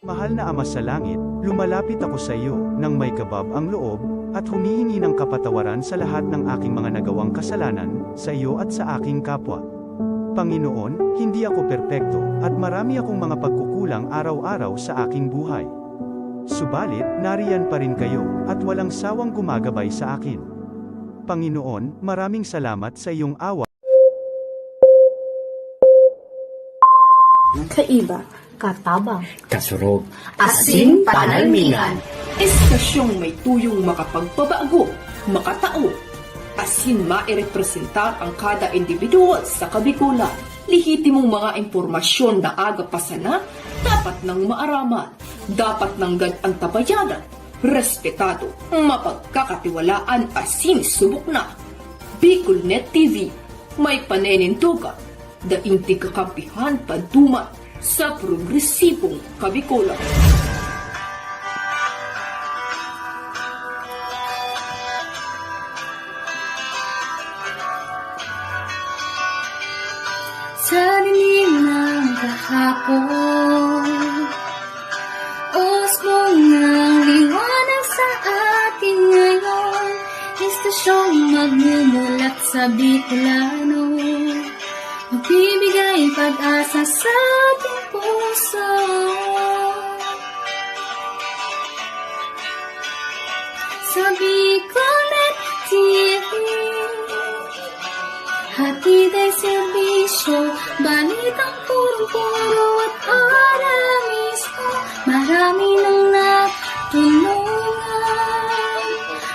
Mahal na Ama sa langit, lumalapit ako sa iyo, nang may kabab ang loob, at humihingi ng kapatawaran sa lahat ng aking mga nagawang kasalanan, sa iyo at sa aking kapwa. Panginoon, hindi ako perpekto, at marami akong mga pagkukulang araw-araw sa aking buhay. Subalit, nariyan pa rin kayo, at walang sawang gumagabay sa akin. Panginoon, maraming salamat sa iyong awa. Kaiba, katabang, kasurog, asin panalmingan. Estasyong may tuyong makapagpabago, makatao, asin mairepresentar ang kada individual sa kabikulan. Lihitimong mga impormasyon na aga pa sana, dapat nang maaraman, dapat nang antabayanan, respetado, mapagkakatiwalaan asin subok na. Bicolnet TV, may panenintugan, daing tigkakampihan pantuman sa progresibong kabikulan. Sa dilim ng kahapon, usbong ng liwanag sa atin ngayon, estasyong magmumulat sa Bicolano, magbibigay pag-asa sa ating puso. Sa Bicolnet TV, hatid ay serbisyo, balitang purong-puro at oras mismo. Marami nang natulungan,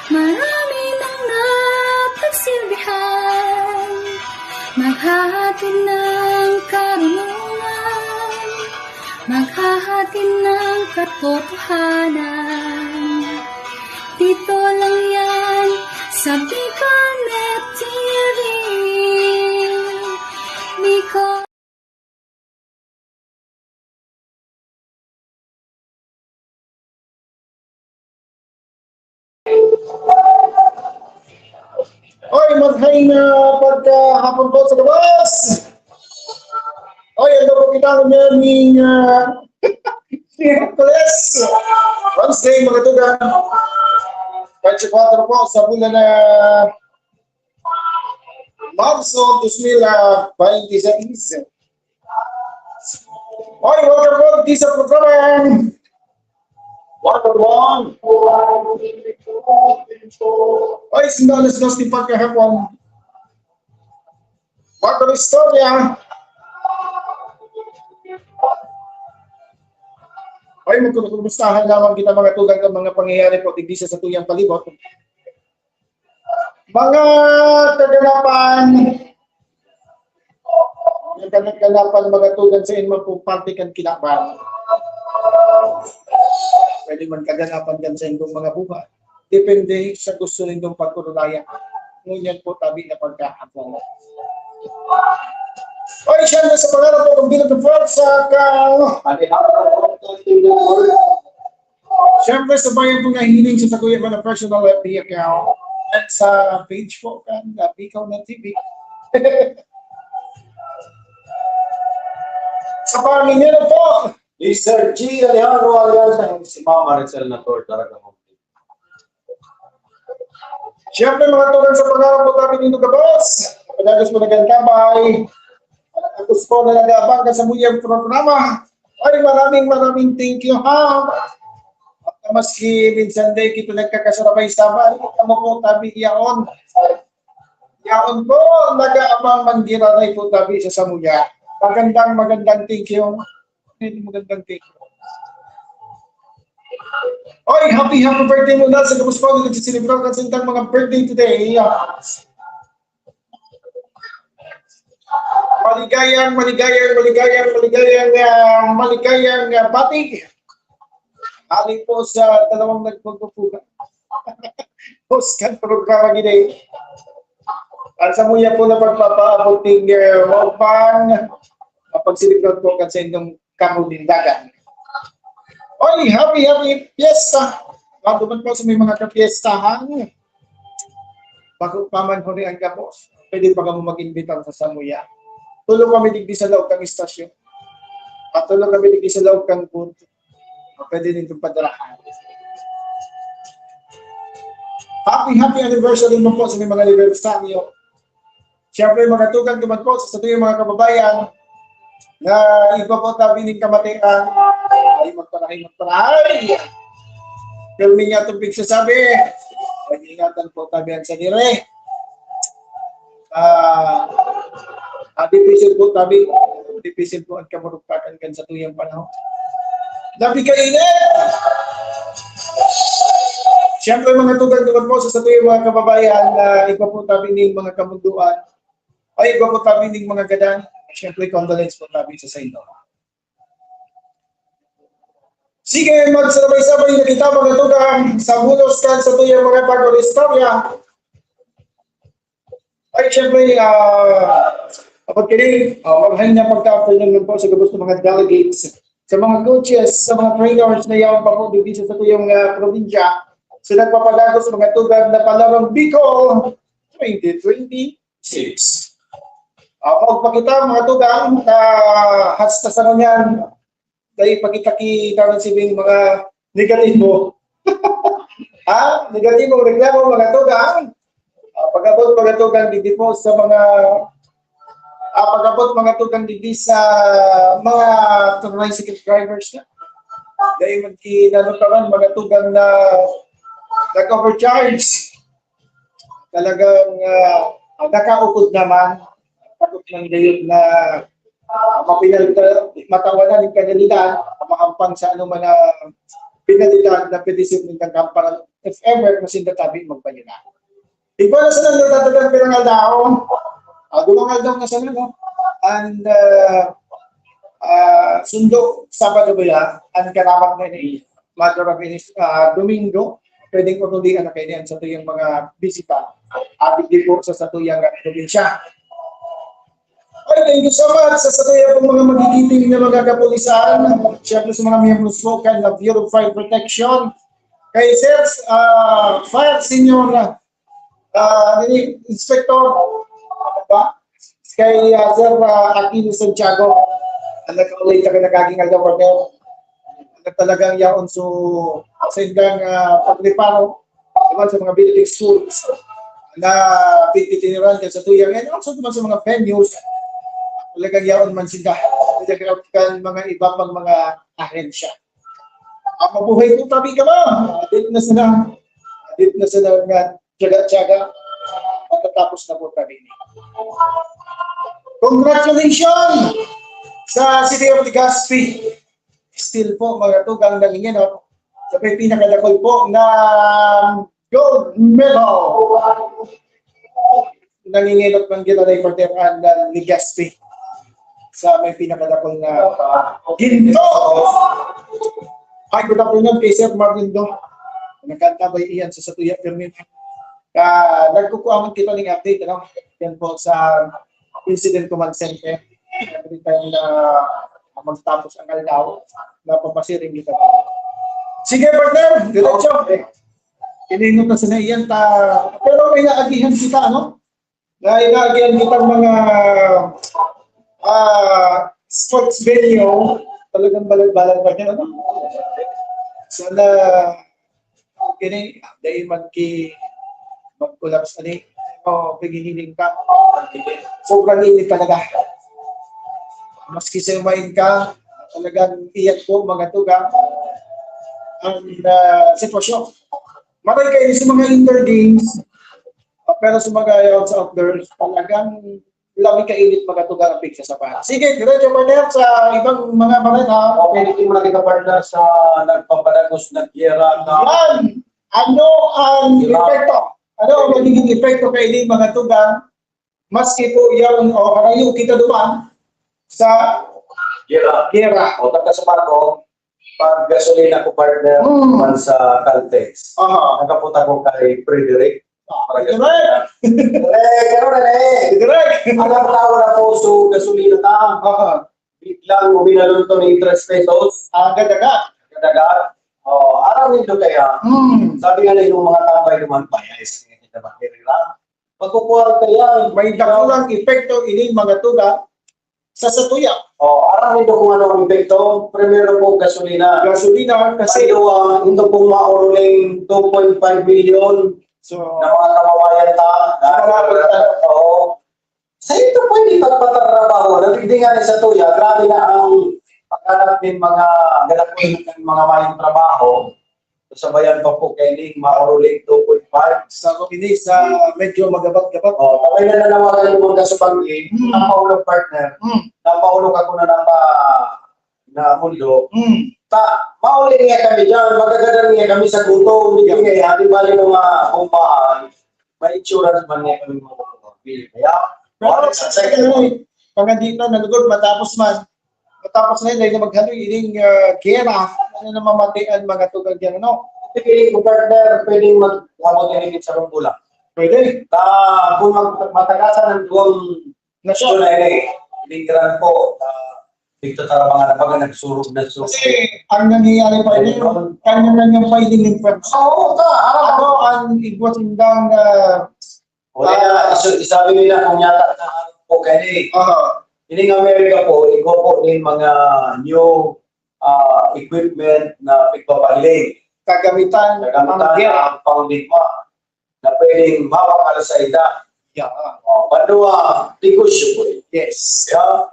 marami nang napagsilbihan, maghahatid ng karunungan, maghahatid ng katotohanan. Dito lang yan sa Bicolnet TV. Bicol. Oy, maghain na pagkahapon po sa labas. Oy, ano po kita niya ni Nicholas. Wednesday, mga tugan. 24 po sa bulan na Marso 2026. Oy, welcome po di sa programa. Welcome. Oy, sindalas nos di pagkahapon. Bakit istorya? Oy, magkumustahan lamang kita mga tugang ng mga pangyayari po digdi sa tuyang palibot. Mga kaganapan mga tugan sa inyo po parte kan kinapan. Pwede man kaganapan kan sa inyong mga buhay. Depende sa gusto ninyong pagkurulaya. Ngunyan po tabi na pagkahapon. Oy, siya na sa pangarap po kung bilang ng sa siyempre sa bayan po na hiling sa kuya mo na personal FB account at sa page po kan Bicolnet TV. Sa Panginoon po, Sir G. Alejandro alias ang si Mama Maricel Nator, talaga mo. siyempre mga tugan sa pangarap po tabi dito ka boss. Pagkagos mo na gantambay. Pagkagos po na nagabang ka sa muyang programa. Ay, maraming thank you ha. At maski minsan day kita nagkakasarabay sama, kamo po tabi yaon. Yaon po, nag-aamang manggiranay po tabi sa samuya. Magandang thank you. Magandang thank you. Oy, happy birthday muna sa kapos po. Nagsisilibro ka sa mga birthday today. Maligayang batig. Hali po sa dalawang nagpagpupunan. Host kan programa gini. At sa muya po na pagpapaabuting upang pagsilibro po kan sa inyong kamunindagan. Oy, happy fiesta. Pagduman po sa may mga kapiestahan. Bago paman ho rin ang kapos. Pwede pa kamo mag-invitar sa Samuya. Tulong kami digdi sa loob ng istasyon. At tulong kami digdi sa loob ng punto. Pwede din itong padarahan. Happy anniversary mo po sa mga anibersaryo. Siyempre mga tugang naman po sa yung mga kababayan na iba po tabi ng kamatian. Ay magparahay. Pero nga itong pigsasabi. Pag-ingatan po tabi ang sanire. Dipisil po tabi. Dipisil po ang kamurugpakan kan sa tuyang panahon. Labi kainit! Siyempre mga tugang naman po sa tuyang mga kababayan na iba po tabi ng mga kamunduan. Ay iba po tabi ng mga gadan. Siyempre condolence po tabi sa inyo. Sige, magsabay-sabay na kita mga tugang sa bulos kan sa tuyang mga bagong istorya. Ay siyempre, kapag kinig, maghain na pagka-afternoon po sa gabos ng mga delegates, sa mga coaches, sa mga trainers na yawan pa po dito sa tuyong probinsya, sa nagpapadagos mga tugang na palarong Bicol 2026. Magpakita mga tugang na hasta sa kanyan, dahil pagkitaki namin sibing mga negatibo. Negatibo reklamo mga tugang. Pag-abot mga tugang dito po sa mga pag-abot mga tugang dito sa mga tricycle drivers na. Dahil magkinanotaran mga tugang na nag-overcharge. Talagang nakaukod naman. Takot ng dayot na matawanan ng kanilidad, makampang sa anong mga pinalidad na pedisip ng kangkamparan if ever masinda tabi magpanila. Ikaw na sa nang natatagang pirangal daw, gumangal daw na sa nang, and sundo, Sabado ba yan, ang karapat na ni Mother of Domingo, pwedeng utulian na kayo niyan sa tuyang mga bisita, abig po sa tuyang probinsya. Ay, thank you so much sa tuyang pong mga magigiting na mga kapulisan, siyempre sa mga miyembros po kan na Bureau of Fire Protection, kay Sir Fire Senior Inspector, kay Sir Aquino Santiago, ang nag-ulit ka nagaging aldawarnel, na talagang yaon sa indang pagreparo naman sa mga building schools na pititiniran sa tuyang, and also naman sa mga venues, talagang yaon man sila, talagang mga iba pang mga ahensya. Mabuhay po tabi ka ba? Dito na sila nga tiyaga-tiyaga at tatapos na po tabi. Congratulations sa City of Legazpi. Still po mga tugang nanginginot sa pinakadakol po na gold medal. Nanginginot ng Ginalay Porteran ng Legazpi sa may pinakadakol na ginto. Ay, good afternoon kay Sir Marlindo. Nagkantabay iyan sa Satuya Permit. Nagkukuha kita ng update, ano? Yan po sa Incident Command Center. Every time na magtapos ang aldaw, napapasiring kita. Sige, partner, diretso. Iningot na sa iyan. Pero may naagihan kita, ano? Naagihan kita mga sports venue. Talagang balag-balag pa niya, ano? Sana, kini, dahil mag-collapse, paghihiling ka. Sobrang init talaga. Maski sa umain ka, talagang iyak po mga tugang ang sitwasyon. Maray kayo sa mga indoor games, pero sa mga outdoors, talagang lami kainit mga tugang ang pigsa sa pa. Sige, diretso partner sa ibang mga balita. Okay, hindi mo na kita partner sa nagpapadagos na giyera na Yan! Ano ang epekto? Ano ang magiging epekto kay ini mga tugang? Maski po yan o harayo kita duman sa giyera. o taga sa Paco, pag gasolina ko partner man sa Caltex. Nakapunta ko kay Frederick. Direct! Direct! Ang tawa na po so gasolina ta. Biglang uminalun to ng 3 pesos. Agad-agad. Kadagat. Araw nito kaya. Sabi nga na yung mga tambay naman pa. Yes, kita bakit lang. Pagkukuha kaya. May dakulang epekto ini mga tugang sa Satuya. Aram nito kung ano ang epekto. Primero po, gasolina. Gasolina kasi Pangalawa, ito pong mauling 2.5 million so na mga kababayan Oo. Sa ito po hindi pagpatrabaho. Nabigdingan sa Tuya, grabe na ang paghanap ng mga galapin ng mga mayang trabaho. Sabayan pa po kay Ning mauling 2.5. sa hindi sa medyo magabat-gabat. Tapay na nanawagan yung mga sa bangin, ang paulog partner, na paulog ako na mundo. Mauli niya kami dyan, magagadan niya kami sa gutom, hindi kaya, di bali mga kumpaan, may insurance man niya kami mga pili. Kaya, Pero sa pangandito nalugod matapos na yun, maghaloy ining kera, ano na mamatian mga tugag yan, ano? piling ko partner, pwedeng mag-hamot yung sa rumpulang. Pwede. Kung matagasan ng duwang nasyon na yun lingran po, dito tara mga nagsurog na surog. Kasi ang nangyayari pa rin, kanya lang yung filing ng firms. Ano ang igwasindang Isabi nila kung yata na po kaya Ining Amerika po, iko po din mga new equipment na pagpapahiling. kagamitan Ang pangdigma na pwedeng mapakala sa ida. Yeah. Bandua, negosyo po. Yes. Yeah.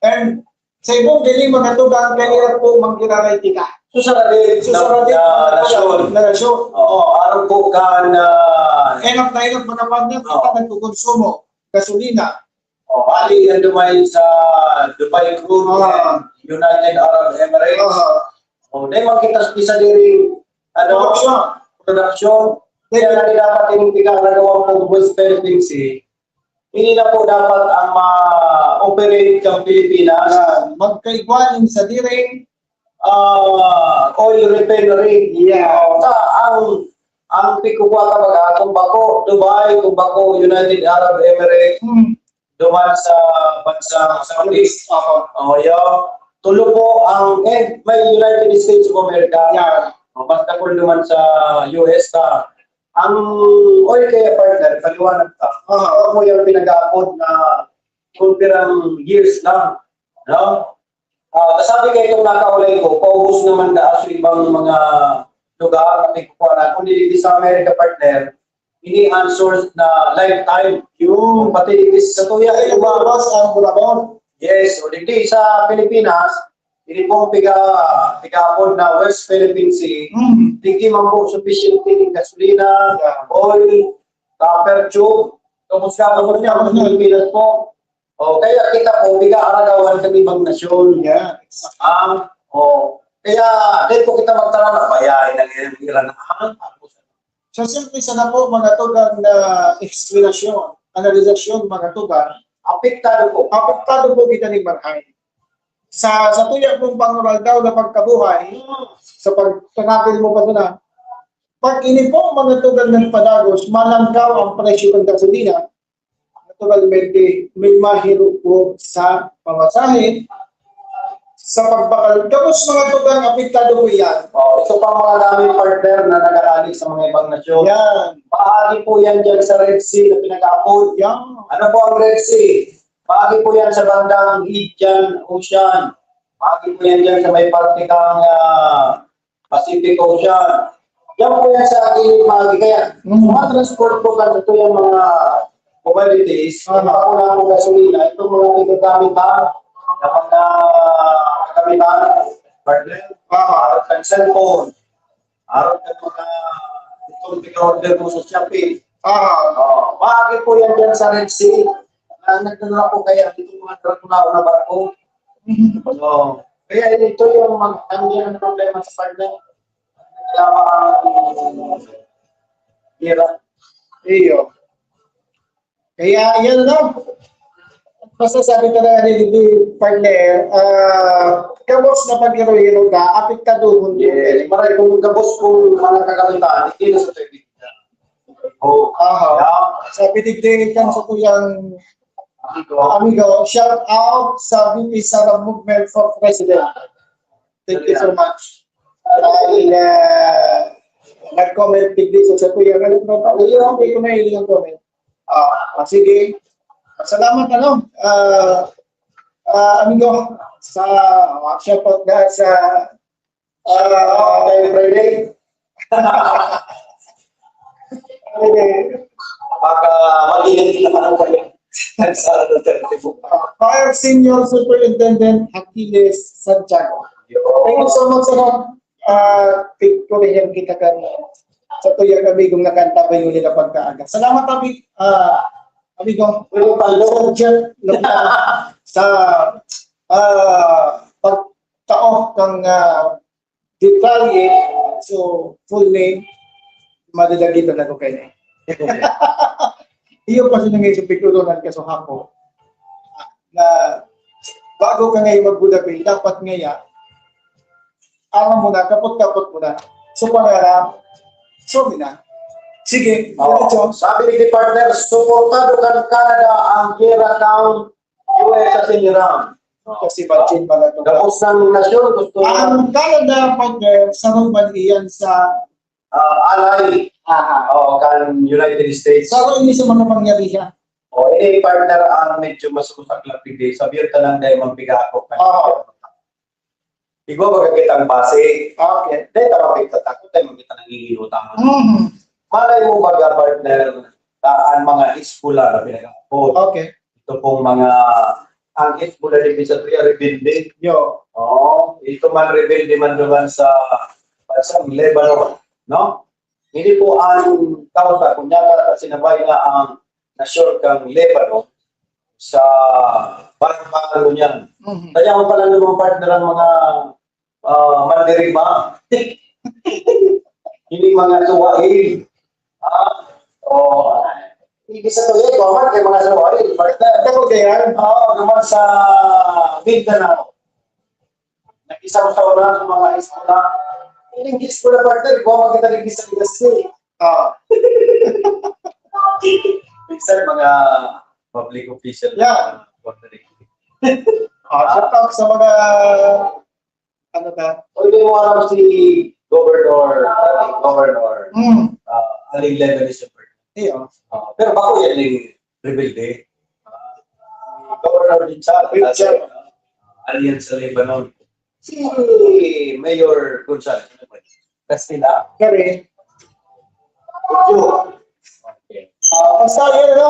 And sa ibong dili mga tugang kanila po manggiraray tika. Susaradin na nasyon. Araw po ka na Enap na enap mga partner, kita nagkukonsumo. Gasolina. Ali ang dumay sa Dubai Crude and United Arab Emirates. Dahil makita isa diri production. Kaya na dapat yung pinagagawa ng West Philippine Sea. Hindi na po dapat ang ma-operate ng Pilipinas. Magkaigwanin sa diring Oil refinery. Yeah. Ang pikukuha ka kung bako Dubai, kung bako United Arab Emirates, duman sa bansa Saudi. Tulo po ang may United States of America. Yeah. Basta po duman sa US ka. Ang oil kaya partner, paliwanag ka. Mo yung pinag-aapod na kulpirang years lang. No? Sabi kayo itong nakaulay ko, paubos naman sa ibang mga lugar na pikukuha na. Kung hindi sa America partner, ini unsourced na lifetime. Yung pati sa Tuya, Lumabas ang bulabon. yes, o hindi sa Pilipinas, hindi pong pigapon na West Philippine Sea, hindi man po sufficient ng gasolina, oil, copper tube, tapos kapag niya ang Pilipinas po. Kaya kita po, biga-aragawan sa ibang nasyon. Yeah. Kaya, dahil po kita magtara na bayain ng ilan na So simple sana po mga tugang na explanation, analisasyon mga tugang, apektado po. apektado po kita ni Marhay. Sa tuya pong pangural daw na pagkabuhay, sa pagtanapil mo pa na, pag ini po mga tugang ng padagos, malanggaw ang presyo ng gasolina, naturalmente may mahirap po sa pamasahe, sa pagbakal. Tapos mga tugang apektado po yan. Ito pa mga namin partner na nag-aalig sa mga ibang nasyon. Yan. Bahagi po yan dyan sa Red Sea na pinag-aapod. Yan. Ano po ang Red Sea? Bahagi po yan sa bandang Indian Ocean. Bahagi po yan dyan sa may parte kang Pacific Ocean. Yan po yan sa ating bahagi. Kaya, mga transport po kasi ito yung mga commodities, makakulang po gasolina, itong mga pinagamitan, na mga kagamitan, partner, araw ng cellphone, araw ng mga itong pag-order mo sa Shopee. Bahagi po yan dyan sa Red Sea. Nagdala po kaya itong mga trakulao na barko. Kaya ito yung ang problema sa partner. Nagdala ang hirap. Iyo. Kaya yan na. Basta sabi ka na ni partner, kabos na pag-hero-hero ka, apektado mo Yes, maray kung kabos kung mga kagamitan, hindi na sa tubig. Sa pitigdingin kan sa tuyang amigo, shout out sa VP Sara Movement for President. Thank you so much. Dahil nag-comment tigdi sa tuyang hindi ko na hiling ang comment. Sige. Salamat amigo, sa shoutout na sa Kay Friday, baka mag-ingat kita ka ng kayo. Sa Duterte po. Fire Senior Superintendent Aquiles Santiago. Thank you so much, sir. Pagkurihin kita kan sa tuyang amigong nakanta pa yung nila pagkaaga. Salamat, amigo. Sergeant sa pagtao ng detalye. So, full name, madadagito na ko kayo. Iyo pa sinangay sa pagtutunan ka sa hako na bago ka ngayon magbudagay, dapat ngaya alam mo na, kapot-kapot mo na. So, pangarap, so, na. Sige, diretso. Sabi ni partner, suportado kan Canada ang Gera Town, US sa siniram. Kasi budget pala ito. Tapos ng nasyon, gusto Ang Canada, partner, sa Roman iyan sa alay kan United States. Saro ini sa mga mangyari siya. O, ini partner ang medyo masusak lang pigay. Sabihan ka lang dahil magbigako ka. Igo magkakita ang base. Okay. Dahil tawag kita takot tayo magkita nangingilutang. Mhm. Malay mo baga partner ang mga iskula na pinag-apod. Okay. Ito pong mga ang iskula ni Bisa Tuya rebelde. Yo. Oo. Ito man rebelde man naman sa bansang Lebanon. No? Hindi po ang kausa kunyaka sinabay na ang nasyon kang Lebanon sa barang-barang niyan. Mhm. Kaya mo pala ng mga partner ang mga mandirima. Hindi mga suwail. Hindi sa tuloy, kumaman kay mga suwail. Partner. Ako kaya, Naman sa Mindanao. Nag-isang-saw na ng mga iskola. Yung iskola partner, kumaman kita nag-isang-isang. Minsan mga public official. Yeah. shout out sa mga ano ka? Pwede mo alam si Governor, aling Lebanese super. Iyo. Pero bako yan yung rebelde. Governor din sa Alliance sa Lebanon. Si Mayor Gonzales. Castilla. Kari. Okay. Basta yun, no?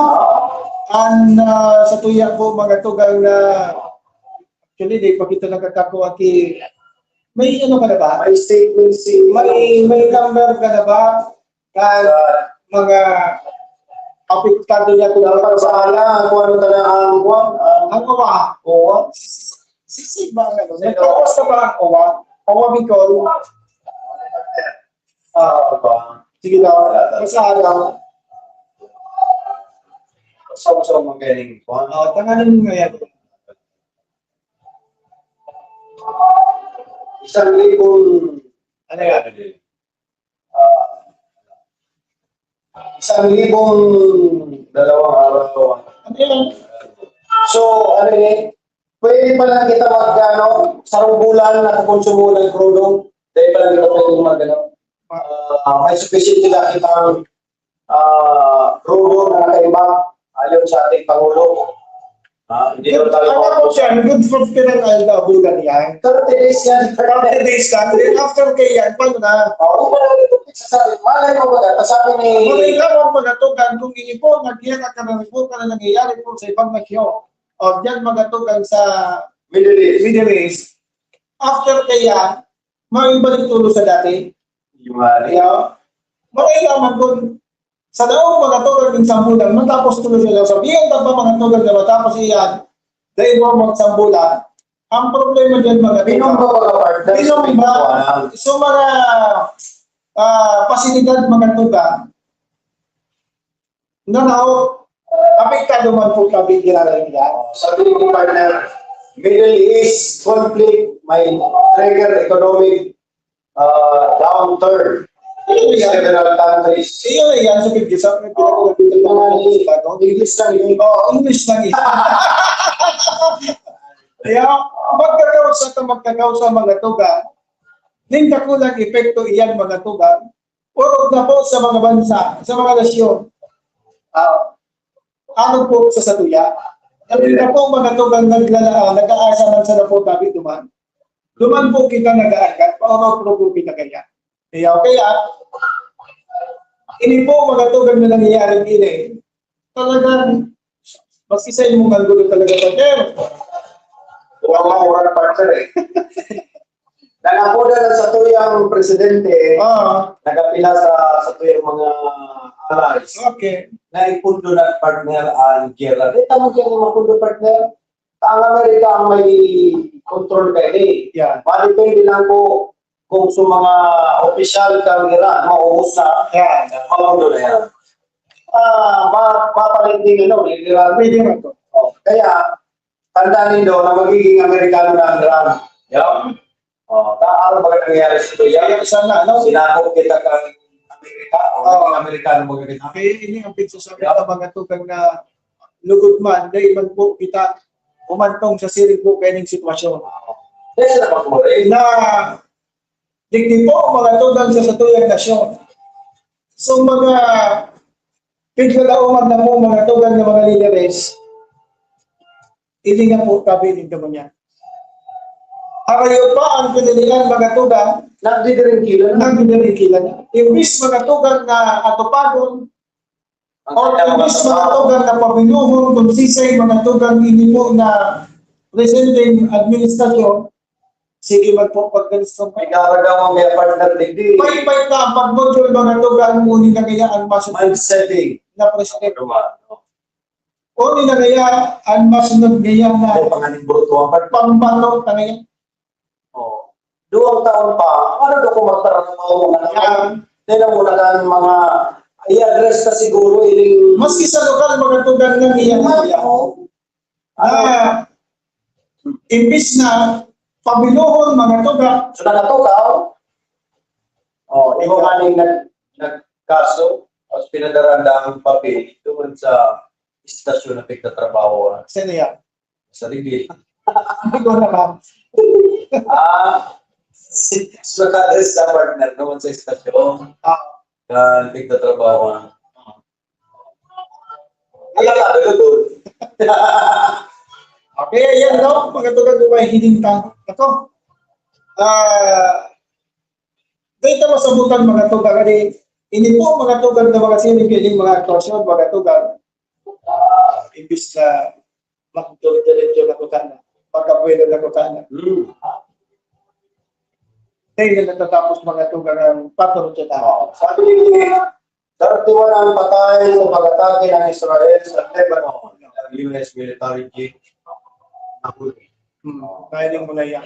Sa tuya ko, mga tugang na actually, di pa kita nakakako aki. May ano ka na ba? May statement si May number ka na ba? Mga apektado niya kung dapat sa ala kung ano talaga ang buwan. ang owa. Sisig ba ang ano? Nagtapos na ba ang owa? Owa Bicol. Sige daw. Basta daw. Sa magaling buwan. Tanganin mo ngayon. 1,000 Ano yan? 1,000 dalawang araw. Ano yan? So, ano yun? Pwede pa lang kita magkano, sarong bulan na konsumo ng crudo. Dahil pa lang kita pwede magkano. May sufficient sila kitang crudo na nakaiba ayon sa ating Pangulo. Hindi daw tayo Ano po siya? Good for pinang alda bulan yan. 30 days yan. 30 days ka. Then after kay yan, paano na? Oo, sasabi, malay mo ba? Sabi ni... Kung ikaw ang magatugan, kung hindi po, nagyan at karami po ka na nangyayari po sa ibang nasyo. O diyan magatugan sa Middle East. Middle East. After kaya, maibalik tulo sa dati. Yung mali. Kaya, makailaman kung sa daong magatugan ng sambulan, matapos tulo sila. Sabihin ka ba magatugan na matapos iyan, dahil mo magsambulan, ang problema dyan Pinom magatugan. ba mga partners? Pinom ba? So mga pasilidad magatugan, na apektado man po kami ginagaling yan. Sabi ni partner, Middle East conflict may trigger economic downturn in several countries. Iyo na yan sa bigyan sa English lang yun. English lang yan. Kaya magkakaw sa mga tugan, din kakulang epekto iyan mga tugan, urog na po sa mga bansa, sa mga nasyon. Ano po sa satuya? Kami na po mga tugang nag-aasa man sa na po tabi duman. Duman po kita nag-aagat, paano po kita kaya. Kaya, ini po mga tugang na nangyayari ini, talagang, maski sa inyo mga gulo talaga partner. Orang partner eh. Nangapoda na sa tuyang presidente, nagapila sa tuyang mga allies. Okay. Na ipundo na partner ang Gerald. Tama siya ng mapundo partner. Ang Amerika ang may control kayo eh. Yeah. Depende lang po kung sa mga opisyal kang Iran, mauus na, mapundo na yan. Mapalit din Iran. Pwede mo ito. Kaya, tandaan nyo na magiging Amerikano na ang Iran. Yan. Ano ba nangyayari sa ito? Kaya sana, ano? Sinakop kita kang Amerika o naging Amerikano magiging Kaya ini ang pinsasabi ng mga tugang na lugod man, dahil man po kita umantong sa siring po kanyang sitwasyon. Yes, naman po rin. Na digdi po mga tugang sa satuyang nasyon. So mga piglalauman na po mga tugang na mga lideres, hindi nga po kabiling naman niya. Arayo pa ang pinilihan mga tugang Nagdidiringkilan na. nagdidirikilan niya. Imbis mga tugang na atupagon, o imbis mga tugang na pabinuhon, kung sisay mga tugang hindi po na presenting administrasyon, sige magpapagkalis May karagaw ang may partner digdi. Pay-pay ka, pag-module mga tugang muni na kaya ang masunod Mindsetting. na president. Naman. Muni na kaya ang masunod kaya na Pangaling bruto ang partner. pambanong na kaya. 2 taon pa, ano doon kung magtarang ng mga Tignan mo na lang mga i-address na siguro iling Maski sa lokal mga tugang na kaya na kaya. Imbis na pabinuhon mga tugang, So nakatukaw, ikaw maning nagkaso, tapos pinadaranda ang papel doon sa istasyon na pagtatrabaho sino yan? sa Rigil. Hindi ko naman. So ka-address sa partner doon sa istasyon na pagtatrabaho. Kaya doon. Okay, yan daw, mga tugang may hiling tanong. Ito, dito masabutan mga tugang, hindi po mga tugang na mga sinipiling mga actuasyon, mga tugang, imbis na magtuloy-tuloy na kutana, pagkapuelo na kutana. Dahil na natatapos mga tugang ang patulog siya tao. Sabi ni 31 ang patay sa pag-atake ng Israel sa Lebanon ng US military jet. Kaya mo na yan.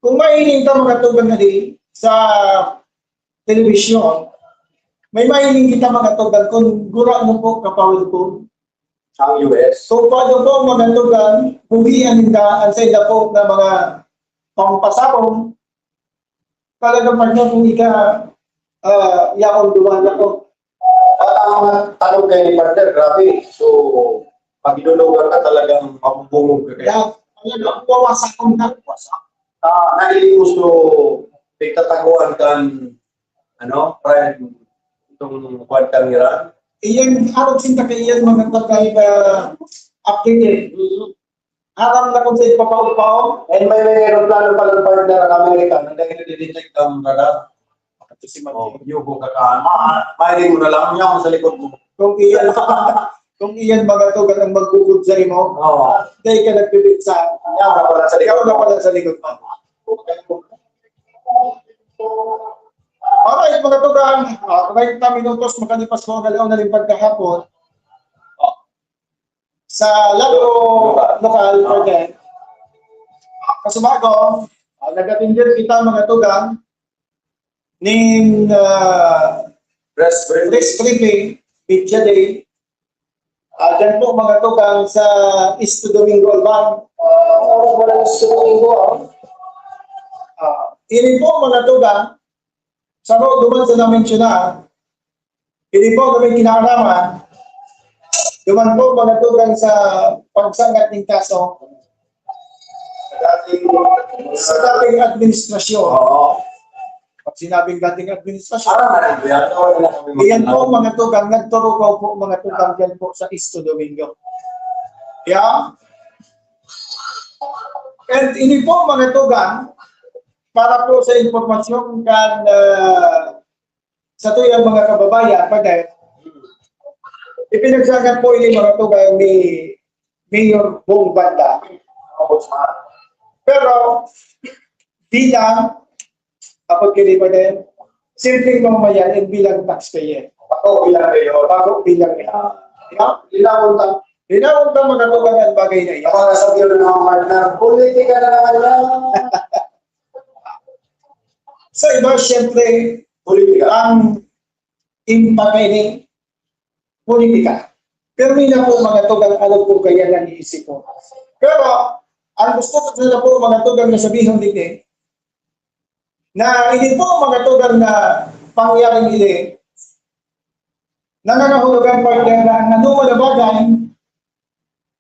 Kung mahiling ka mga tugang na sa telebisyon, may mahiling kita mga tugang kung gura mo po kapawid ko. Ang US. So, paano po mga tugang, buhian ka ang sa ila po na mga pampasakong, talagang partner kung ika yaon duwan ako. At ang mga tanong kayo ni partner, grabe. So, pag inulugan ka talagang mabubungog ka kaya. Talagang wawasak kong wasak. Nahiling gusto pagtataguan kan prime itong kwantang Iran. Iyan, harap sinta kay iyan mga tagay updated. Harap na kung sa ipapaw-paw. And may aeroplano pa ng partner ng Amerika na dahil nade-detect ang radar. Ito si Yugo ka kaan. Mahiling mo na lang niya sa likod mo. Kung iyan mga tugan ang maggugod sa imo, dahil ka nagpipit sa Yan na pala sa ikaw likod. na pala sa likod mo. Alright mga tugan, 30 minutos makalipas ko galaw na rin pagkahapon. Sa laro lokal project, kasubago, nagatindir kita mga tugang ning Press briefing, pizza day. Dyan po mga tugang sa East Domingo Alban. Wala na sa Domingo. Ini po mga tugang, sa road duman sa na-mentionan, ini po kami kinakalaman, duman po mga tugang sa pagsangat ng kaso sa dating administrasyon. Pag sinabing dating administrasyon, iyan po mga tugang, nagturugaw po mga tugang dyan po sa East Domingo. Yeah. And ini po mga tugang, para po sa informasyon kan sa tuyang mga kababayan, pagay, ipinagsagan po ini mga tugang ni Mayor Bong Banda. Pero, bilang, kapag kini pa din, simpleng mamayan and bilang taxpayer. Ako bilang mayor. Bago bilang Linawon ka. Linawon ka mga tugang ang bagay na iyan. Ako nasabi ng mga partner, politika na naman yan. Sa iba, siyempre, Politika. ang impact ini politika. Pero hindi na po mga tugang alam po kaya nang iisip po. Pero, ang gusto ko na po mga tugang na sabihin din na hindi po mga tugang na pangyaring ili nangangahulugan partner na ang ano wala bagay,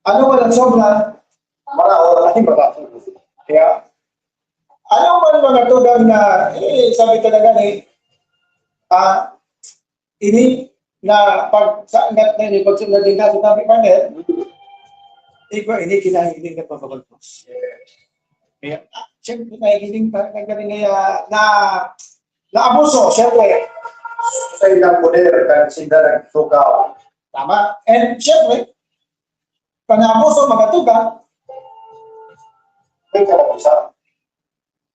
ano wala sobra, Marao. ay marami. Kaya, ano man mga tugang na, sabi talaga ini na pag sa angat na ini, pag sunodin natin namin partner, iba ini kinahiling na pababalpos. Kaya, siyempre nahihiling pa na galing na abuso, siyempre. Sa ilang poder, kan sila nagtukaw. Tama. And siyempre, panabuso mga tugang, May kalabusan.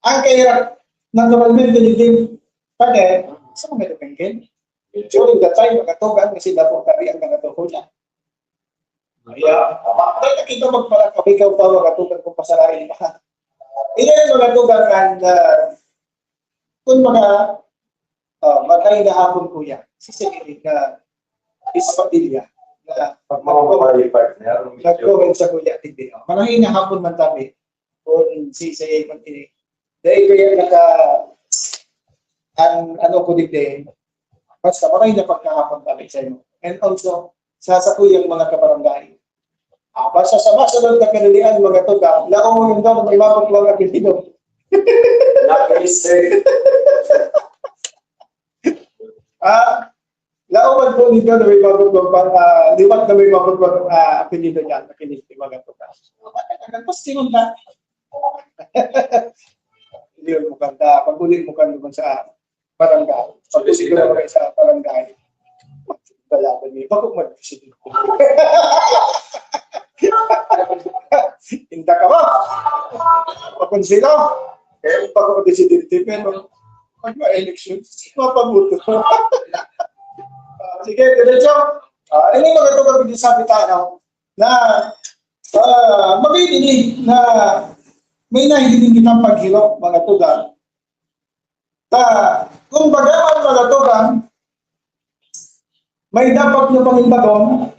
ang kahirap ng normalmente din partner, sa mga depengkin. During the time, mga tugang, kasi dapat kari ang mga tuhunan. Kaya, dahil nakita magpala kabigaw pa mga tugang kung pasarahin na. Ilan mga tugang ang kung mga matay na hapon kuya, sisigilig na ispatilya na Pag mga partner, nag-comment sa kuya hindi. Manahin na hapon man tabi kung sisay man ini. Dahil kaya ang ano ko din, basta manahin na pagkahapon tabi sa inyo. And also, sa kuyang mga kabarangay. Basta sa masunod na kanilian mga tugang, laong yung daw may mapagluwang apelido. nakisig. Lauman po nito na may mapagluwang liwat na may mapagluwang apelido niya, nakinig ni mga tugang. Nagpasingon na. Hindi mo kanta, pag-uli mo kanta naman sa barangay. Pag-siguro kayo sa barangay. Balaban niyo, bakit mag-presidente? Hinta ka ba? Pagkonsilo? Eh, pagkakadessidente, pero pag ma-election, mapabuto. Sige, diretso. Ano yung mga ito kami sabi tayo na mabibinig na may nahihiling kitang paghilok mga tugang. Kung bagaman mga tugang, may dapat na pangimbagon,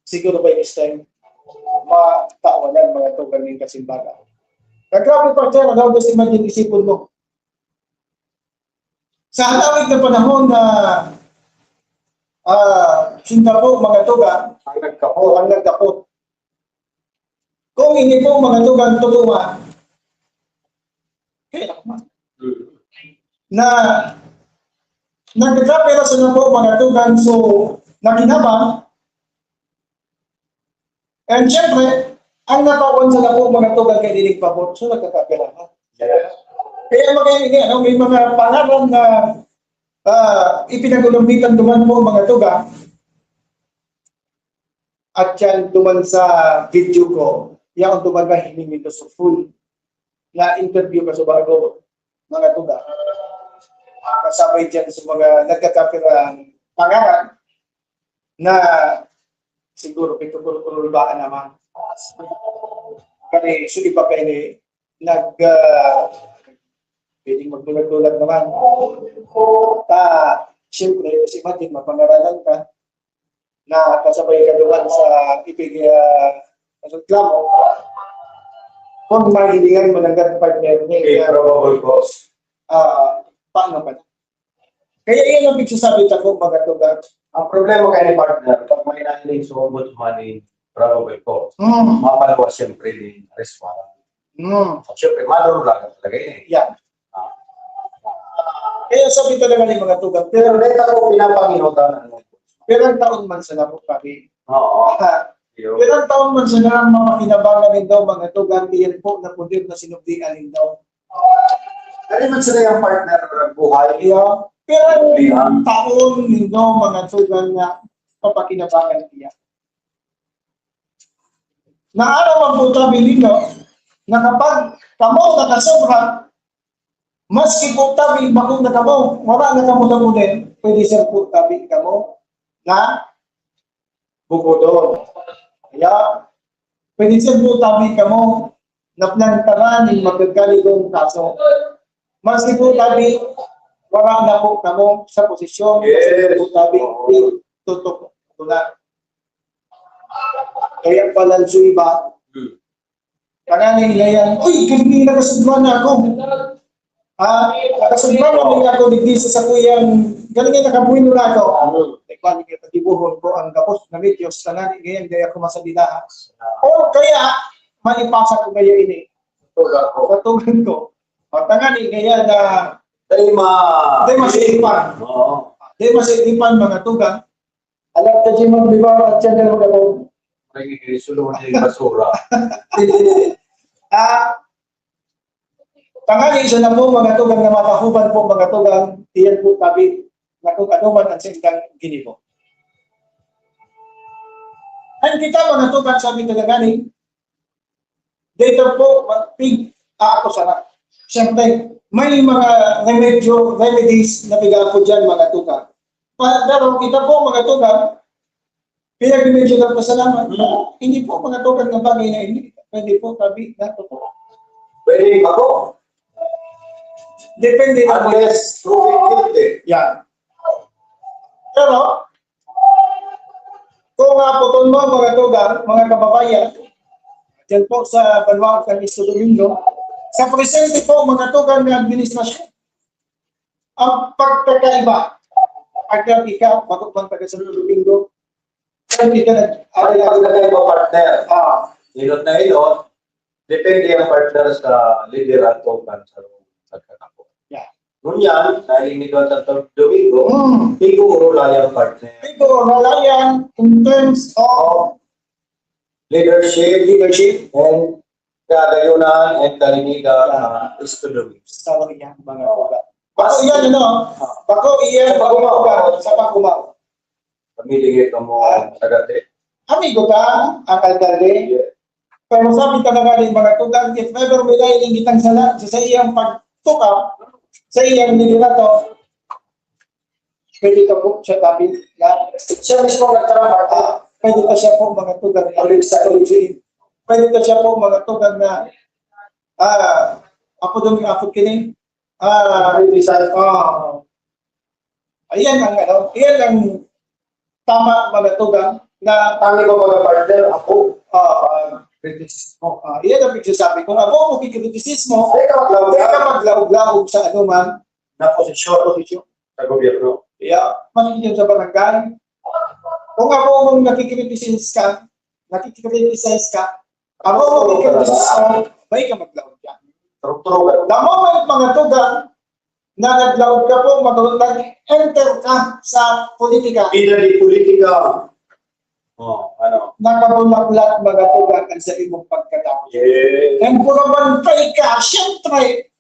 siguro by this time, matawanan mga tugang ng kasimbaga. Nagkrabi pa siya, nagawag si Maging isipon mo. Sa halawig na panahon na sinta po mga tugang, ang nagkapot. Kung hindi po mga tugang tulungan, kaya naman. Na nagkakapera sa na po mga tugang so nakinabang. And syempre, ang natawan sa na po mga tugang kay dinig pabot, so nagkakapera na. Kaya may mga pangalan na ipinagulumbitan duman po mga tugang. At yan duman sa video ko, yan duman na hiningi ito sa full na interview ka sa bago mga tugang. Kasabay dyan sa mga nagkakapirang pangalan na siguro pitulubaan naman. Kasi so iba pa ini pwedeng magdulag-dulag naman. Siyempre, si Matin, mapangaralan ka na kasabay ka naman sa reklamo. Kung mahilingan mo ng partner niya, Probable cause. paano ba? Kaya iyan ang bigsasabi ko, mga tugang. Ang problema kay ni partner, pag may nahiling sa ombudsman ni probable cause, mapalawa siyempre ni arrest warrant. Siyempre, madurulagan talaga yun. Yan. Kaya sabi talaga ni mga tugang, Pero dahil ako pinapanginutan ng ombudsman, Pirang taon man sila po kami. Oo. Yun. Pirang taon man sila mapakinabangan din daw mga tugang iyan po na pudir na sinubdian din daw. Ano man sila yung partner ng buhay? Kaya, pirang taon din daw mga tugang na mapakinabangan niya. Naaraw ang buta bilino na kapag kamo nakasobra, maski po tabi bakong nakamo, wala na kamo damunin, pwede siya po tabi kamo na bukodon. Kaya, pwede siya po tabi kamo na plantaran ng magagaligong kaso. Maski po tabi, wala na po kamo sa posisyon, Yes. maski po tabi, tutok tulad. Kaya pala sa iba, kananin ngayon, uy, galing nakasudman na ako. Nakasudman na ako digdi sa kuyang, galing nakabuhin na ako. Tekwan, katibuhon ko ang gapos na videos, kananin ngayon, gaya ko masabilahan. O kaya, malipasa ko ngayon ini. Katugan ko. O tanganin ngayon na, di masipan. Oo. Di masipan mga tugang. Alam ka di magbibaw at siya na mag-along. Nagigilisulong niya yung basura. Tangali isa na po mga tugang na matahuban po mga tugang iyan po tabi na kung ano man ang sindang ginibo. Ang kita mga tugang sabi ka gani, dito po pig ako sana. Siyempre, may mga remedies na bigay po dyan mga tugang. Pero kita po mga tugang, pinag-remedyo ng pasalamat. Hindi po mga tugang na bagay na hindi. Pwede po tabi na ito po. Pwede ako. Depende na po. Unless proven guilty. Yan. Pero, kung putol mo mga tugang, mga kababayan, dyan po sa Banwao Canisto Domingo, sa presente po mga tugang ng administrasyon, ang pagkakaiba, agad ikaw, bago pang taga Santo Domingo, hindi ka Ano yung pagkakay mo partner? Hilot na hilot, depende ang partner sa leader at token sa pagkakako. Yeah. Ngunyan, dahil hindi ko sa Domingo, siguro lang partner. Ito, nalayan in terms of Leadership and kagayunan and kalinigan is to Domingo. sa yan, mga tugang. Bako iyan, ano? Bako iyan, mga tugang, sa pagkumaw. Pamiligay ka mo sa dati. Amigo ka, ang alkalde, pero sabi ka na nga rin mga tugang, if ever may nailing kitang sa iyang pagtukap, sa iyang nilirato, pwede ka po siya tabi na siya mismo nagtrabaho. Pwede ka siya po mga tugang na sa origin. Pwede ka siya po mga tugang na ako doon yung afod kini. Ayan ang ano, iyan ang tama mga tugang na Tangi ko mga partner, ako. kritisismo. Iyan ang pagsasabi. Kung ako kritisismo, Ay ka huwag ka maglaog-laog sa anuman na posisyon sa gobyerno. kaya manigyan sa barangay. Kung ako mong nakikriticize ka, ako mong nakikriticize ka, may ka maglaog yan. Truk-truk. The moment mga tugang na naglaog ka po, nag-enter ka sa politika, Ina di politika. Ano? nakabulaklat mga tugang sa imong pagkatao. Yeah. And kung nabantay ka, siyempre,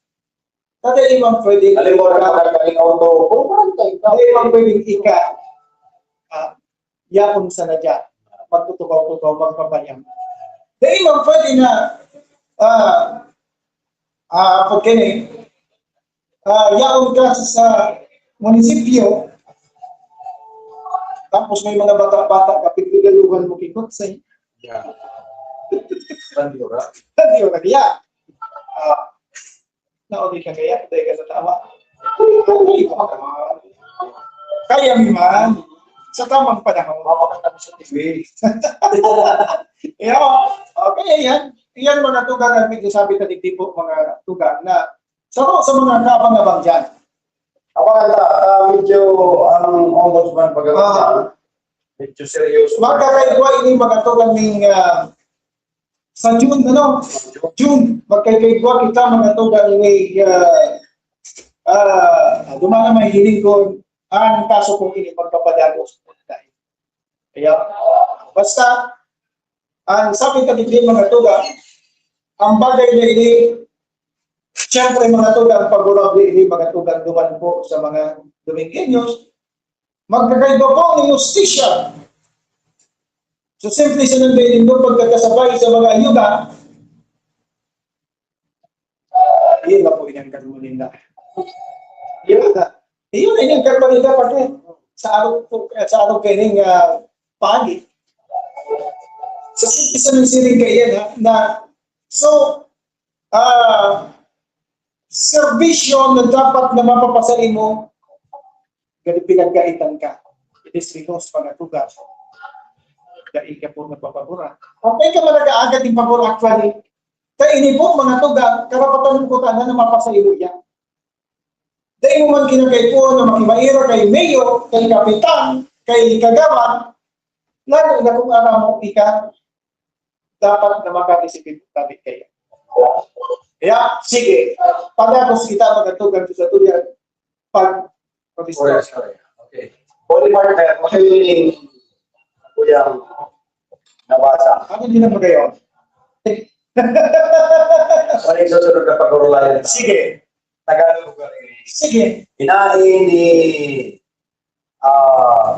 kada imang pwedeng Alam mo na magagaling auto, bumantay ka. kada imang pwedeng yaon sa nadya, magtutukaw-tukaw, magpapanyam. Kada imang pwede na, pag kini, yaon ka sa munisipyo, tapos may mga bata-bata, kapitigaluhan mo kikot sa Yeah. Pandura. hindi mo kaya. Nauli ka kaya, dahil ka sa tama. Kaya man, sa tamang panahon. Makakita sa TV. Okay, yan. Yan mga tugang ang sabi ka digdi po mga tugang na sa mga kabang-abang dyan. Abangan na, medyo ang ombudsman pagkakita. Medyo seryoso. Magkakaigwa ini mga tugang ng sa June, June, magkakaigwa kita mga tugang may dumana may hiling ko ang kaso kong ini magpapadagos. Kaya, basta, ang sabi tabi mga tuga, ang bagay na ini, siyempre mga tuga, ang favorable ini mga tuga duman po sa mga Domingueños, magkakaiba po ang justisya. So simple sinundan nito pagkakasabay sa mga ayuda, yun na po inyang karmalina. Yun na inyang karmalina pati sa araw kaining pagi. So simple sinundan kayo na so serbisyo na dapat na mapapasain mo, ganun pinagkaitan ka. It is because panatuga. Dahil ka po nagpapabura. Okay ka malaga agad yung pabura actually. Kaya ini po mga tuga, karapatan ko tanan na mapasaibo yan. Dahil mo man kinagay po na makimaira kay mayor, kay kapitan, kay kagawan, lalo na kung alam mo ika, dapat na makarisipin tabi kayo. Kaya, sige, pagkakos kita magatugan sa tuyan, Okay. Holy partner, makiling kuyang nabasa. Ano din ang magayon? Ano yung susunod na pagkurulayan? Sige. Tagalog ko rin. Sige. Inain ni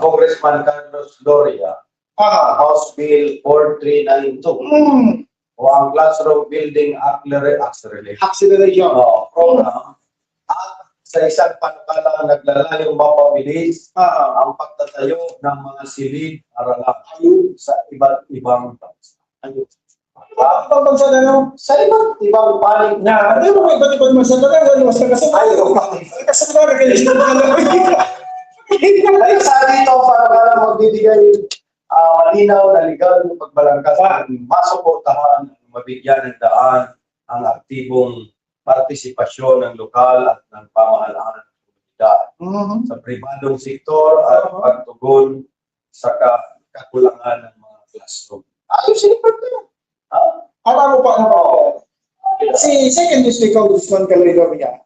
Congressman Carlos Gloria, House Bill 4392, o ang Classroom Building Acceleration Acceleration. Program, at sa isang panukalang naglalayong mapabilis ang pagtatayo ng mga silid-aralan sa iba't ibang bansa. Ang bansa na no? Sa iba't ibang panig Na, hindi mo may iba't ibang bansa na lang, mas nakasabi. Nakasabi na kayo siya na Dahil sa dito, panukalang magbibigay malinaw na legal ng pagbalangkas at masuportahan, mabigyan ng daan ang aktibong partisipasyon ng lokal at ng pamahalaan ng komunidad sa pribadong sektor at pagtugon sa kakulangan ng mga classroom. Ayos sinipat na yun. Alam mo pa ano, si Second District Congressman Calderonia,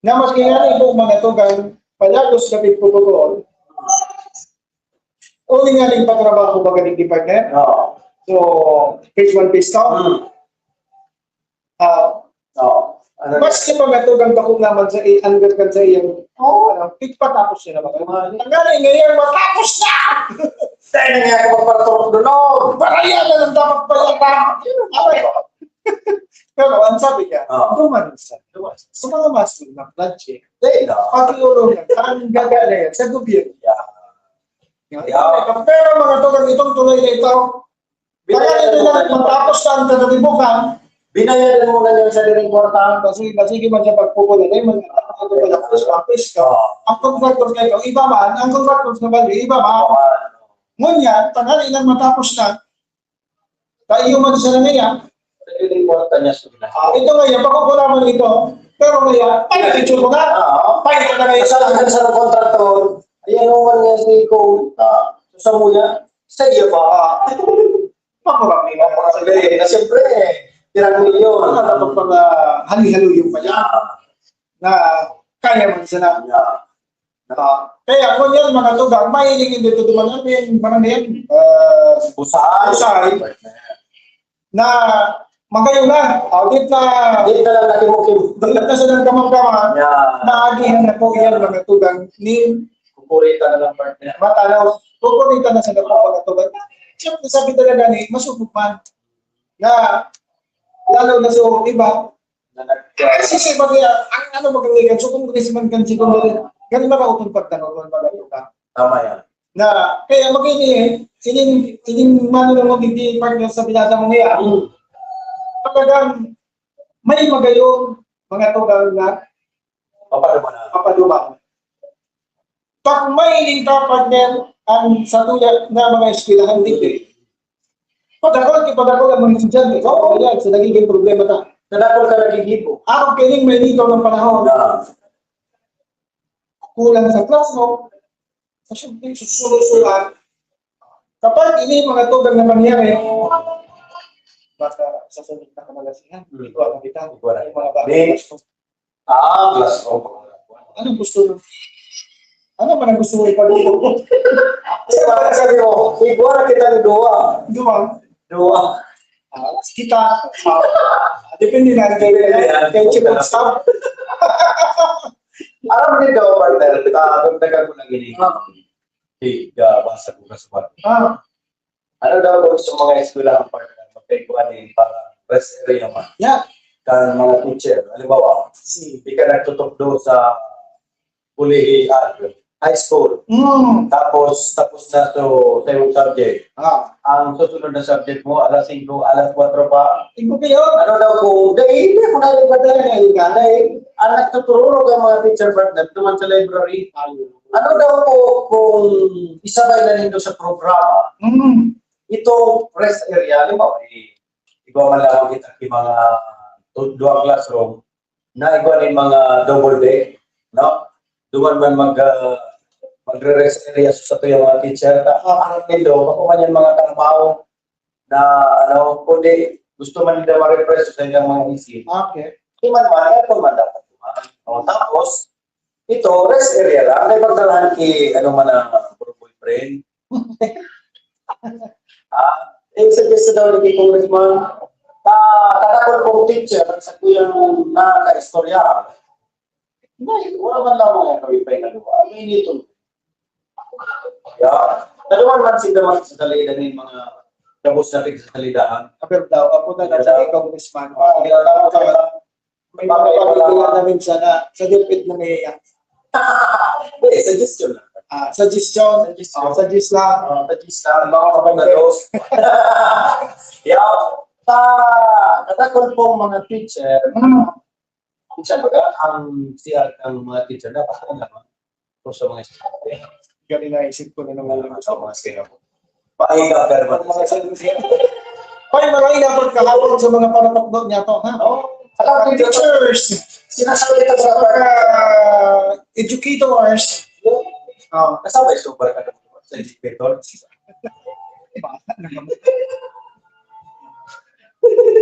na mas kaya po mga tugang palagos kapit protocol, uli nga rin patrabaho ba galing department? So, phase 1, phase 2. Mas ki mga tugang bakong naman sa i-under kan sa iyang, patapos siya naman. Tanggalin ngayon, matapos na! Dahil na nga ako magparatok doon. Baraya na lang dapat pala Pero ang sabi niya, dumansa sa mga master ng blood check, pag-iuro na, ang gagana yan sa gobyerno. Pero mga tugang itong tuloy na ito, kaya ito na matapos ka ang tatatibukan, binayaran mo na yan sa diring kwartahan. kasi sige man siya pagpupulan, ay mag-apis ka. Ang contractors kayo, iba man, ang contractors na bali, iba man. Ngunyan, tanghali lang matapos na, tayo man sa nangyaya, Sa diring kwartahan niya sila. ito ngayon, pakukulaman ito, pero ngayon, pag-picture ko na, pag-ito na ngayon Sa akin sa kontraktor, ayan naman nga si Iko, sa muya, sa iyo pa. pakurami na. Na siyempre, tirang milyon. Dapat pala hali-halo yung pala na kaya man siya na. Kaya kung yan mga tugang, mahilingin dito dumanan yung mga yan, usay, na magayon na, audit na, Hindi na lang nakimukim. dalit na silang kamang-kamang, naagihan na po yan mga tugang ni Kupurita na lang partner. matalaw, kukunita na sa mga tugang. Siyempre sabi talaga ni, masubok man, na lalo na sa iba, kasi sa iba kaya, ang ano magkaligan, so kung kasi man kan siguro, ganun makautong pagtanong, Tama yan. na kaya magkini, sining mano lang magiging partner sa binasa mo niya, talagang may magayon mga tugang na papaduma. Pag may linta partner ang sa tuya na mga eskwelahan dito, padakol ang mga estudyante, yan, sa nagiging problema ta. Nadakol ka nagigibo. Araw kining may lito ng panahon, kulang sa classroom, sa susunod-sulan, kapag ini mga tugang na mangyari, baka sa sunod na kamalasihan, ito ang kita, yung mga bagay. Classroom. Anong gusto mo? Ano man ang gusto mo ipag-upo? Kasi para sabi mo, igual kita ng dua. Duwang. Dua. Kita. Depende na kay Chipon Stab. Alam mo dito, partner, dagdagan ko lang ini. Basa ko sa part. Ano daw kung sa mga eskwela ang partner, magkaikuan din para rest area man. Yeah. Kan mga teacher, halimbawa, hindi ka nagtutok doon sa high school. Tapos na to sa yung subject. Ang susunod na subject mo, alas 5, alas 4 pa. Tingko kayo. Ano daw kung, hindi mo na libatay na yung ganay. Ang nagtuturulog ang mga teacher partner naman sa library. Ano daw po kung isabay na nindo sa programa, itong rest area, halimbawa, iba man lang kita yung mga dual classroom na iba rin mga double deck, no? Duman man magre-rest area sa ito yung mga teacher. Ang nito, ako man yung mga trabaho na ano, kundi gusto man nila ma-refresh sa inyong mga isip. Okay. Di man, ito man dapat naman. Tapos, ito, rest area lang. May pagdalahan ki, ano man ang boyfriend. Suggest daw ni Congressman, katakot kong teacher sa kuyang nakaka-istorya. Wala man lang mga kawipay na luwa. May nito. Naluman man sila man sa salida ng mga kabos na sa salidahan. Aber daw, ako na sa Congressman. May mga pagkakala namin sana sa dipit na niya. Suggestion lang. Suggestion. Suggest lang. Mga kapagalos. Katakot pong mga teacher, minsan baga, ang siya ng mga teacher dapat naman kung sa mga estudyante. Ganun na isip ko na naman Sa mga estudyante. Pahiga perman. Hoy, mga inabot kahapon sa mga panatakbo niya to, ha? Mga teachers, Sinasabi ito sa mga educators. kasama yung super ka sa educator.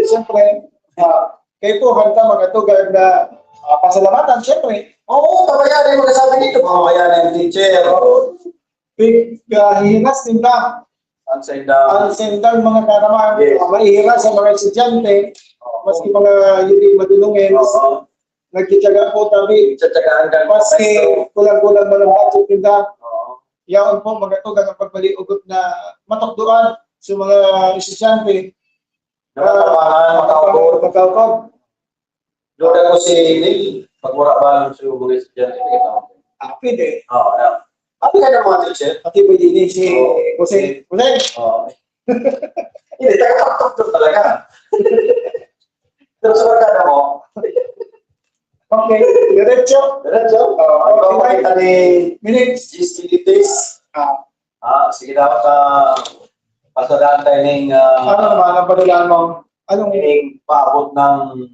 Siyempre, kayo po, handa mga tugad na pasalamatan, siyempre. Oo, kabayaran yung magkasabi dito. Kabayaran yung teacher. Big hihinas nila. Ang sendang. Ang sendang mga karaman, Yes. maihiras sa mga estudyante, maski mga hindi madulungin. Nagtityaga po tabi. Tsatsagaan ka. Maski kulang-kulang man ang budget nila. Yaon po mga tugad ang pagbaliugot na matukduan sa mga estudyante. Magkaupod. Doon ako si Neil. Pag wala ba lang sa mga estudyante. Pwede. Oo, yeah. Ano ka ng mga teacher? Pati ba din si Jose? Jose? Oo. Hindi, taga-taktok talaga. Pero sa barkada mo, Okay, diretso. ikaw makita ni Minutes. Gis Milites. Sige dapat pasadaan tayo ng Ano naman ang padalaan mo? Anong paabot ng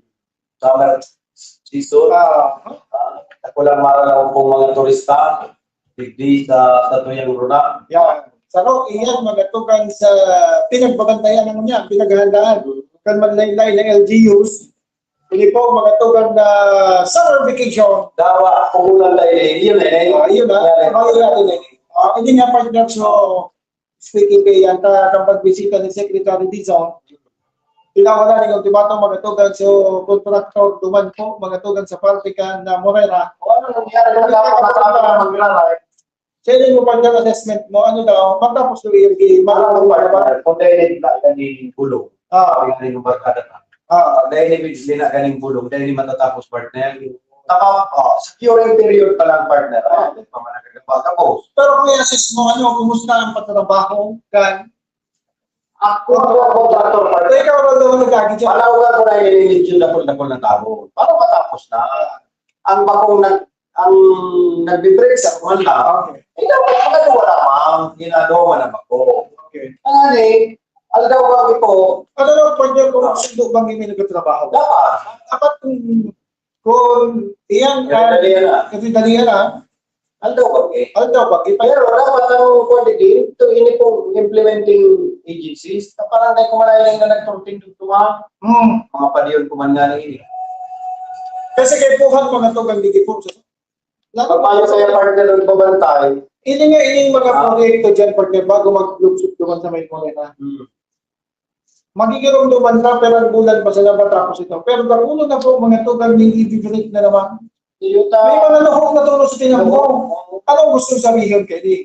summer season. Ako lang maralaw pong mga turista. Digdi sa tuyang runa. yan. Saro, iyan magatugan sa pinagbabantayan ng niya, pinaghahandaan. Kan manlaylay ng LGUs, hindi po magatugan na summer vacation. Dawa, pugulan tayo yun Yun na, hindi nga partner, so speaking kay yan, kapag bisita ni Secretary Dizon, pinawala ni ultimatum magatugan so contractor duman po magatugan sa Partica na Morera. Ano nangyari na dapat maglalay? Sa mo pag assessment mo, ano daw, matapos yung Maraming partner, kung dahil na ganing bulong, ganing barkada na. Dahil na ganing bulong, dahil matatapos partner. Securing period pa lang partner. Tapos. Pero kung i-assess mo, ano, kumusta ang pagtrabaho? Kan? Ako contractor partner. Ikaw ba daw nag-agi dyan? Palawagan ko na ililit yung dakol ng tao. Para matapos na. Ang bakong nag-break sa kumanda. Okay. Dapat magagawa lamang. Ginagawa man ako. Okay. Ang daw bago po, Ano daw, partner, kung sundo bang hindi nagtatrabaho? dapat. Kung iyan, kasi dalihan na, Ang daw bago ano daw, bakit? Pero dapat ang quantity ito ini pong implementing agencies na parang tayo kumalayan na nagturting dugtungan mga padiyon ko man nga na ini. Kasi kay Puhan mga tugang digi po. Pag paano kaya partner ng babantay, Ini nga ining mga proyekto dyan, partner, bago mag-lugsot duman sa may Morena. Magigirong-duman na, pero ang bulan pa sila matapos ito. Pero karulo na po, mga tugang ng i-break na naman. May mga luhok na tulong sa tinampo. Anong gusto sabihin kay Di?